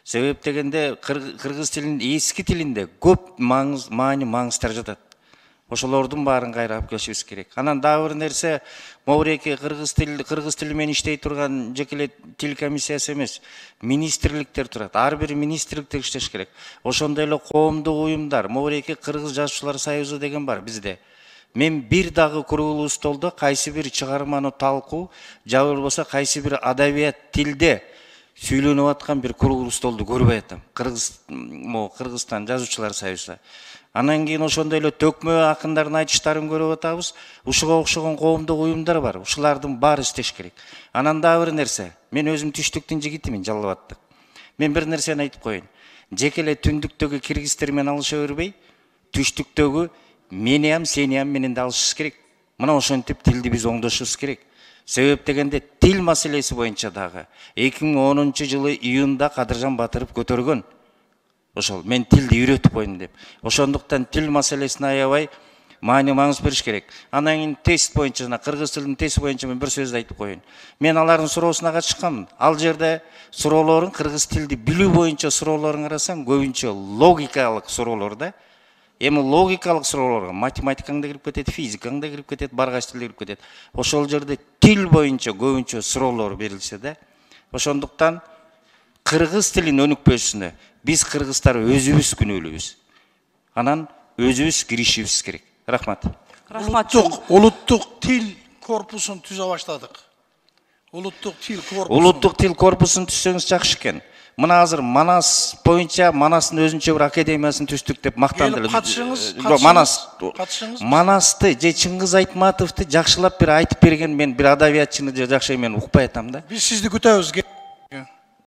Себеп дегенде кыргыз тилинин эски тилинде көп маңыздар жатат. Ошолордун баарын кайрап келишибиз керек. Анан дагы бир нерсе, могуреки кыргыз тили менен иштей турган жеке тил комиссиясы эмес, министрликтер турат. Ар бир министрликтер иштеш керек. Ошондой эле коомдук уюмдар, могуреки Кыргыз Жазуучулар союзу деген бар бизде. Мен бир дагы курулуу столдо кайсы бир чыгарманы талкуу, же болбосо кайсы бир адабият тилде сүйлөнүп аткан бир курулуу столду көрбөй атам. Кыргызстан Жазуучулар союзу. Анан кийин ошондой эле төкмө акындардын айтыштарын көрүп атабыз. Ушуга окшогон коомдук уюмдар бар. Ушулардын баары иштеш керек. Анан дагы бир нерсе, мен өзүм түштүктүн жигитимин, Жалал Абадтык. Мен бир нерсени айтып коеюн. Жеке эле түндүктөгү киргиздер менен алыша бербей, түштүктөгү мениям, сениям менен да алышыбыз керек. Мына ошентип тилди биз оңдошубуз керек. Себеп дегенде тил маселеси боюнча дагы 2010-жылы июнда Кадыржан Батыров көтөргөн. Ошол мен тилди үйрөтүп коеюн деп. Ошондуктан тил маселесине аябай маңыз бериш керек. Анан кийин тест боюнча, жана кыргыз тилинин тест боюнча мен бир сөз айтып коеюн. Мен алардын суроосуна катышканмын. Ал жерде суроолорун кыргыз тилди билүү боюнча суроолорун карасаң, көбүнчө логикалык суроолор да. Эми логикалык суроолорго математикаң да кирип кетет, физикаң да кирип кетет, баргач тил кирип кетет. Ошол жерде тил боюнча көбүнчө суроолор берилсе да. Ошондуктан кыргыз тилин өнүкпөсүнө биз кыргыздар өзүбүз күнөөлүүбүз. Анан өзүбүз киришибиз керек. Рахмат. Улуттук тил корпусун түзө баштадык. Улуттук тил корпусун түзсөңүз жакшы экен. Мына азыр Манас боюнча Манастын өзүнчө бир академиясын түздүк деп мактанды эле. Манасты же Чыңгыз Айтматовду жакшылап бир айтып берген мен бир адабиятчыны же жакшы мен укпай атам да. Биз сизди күтөбүз.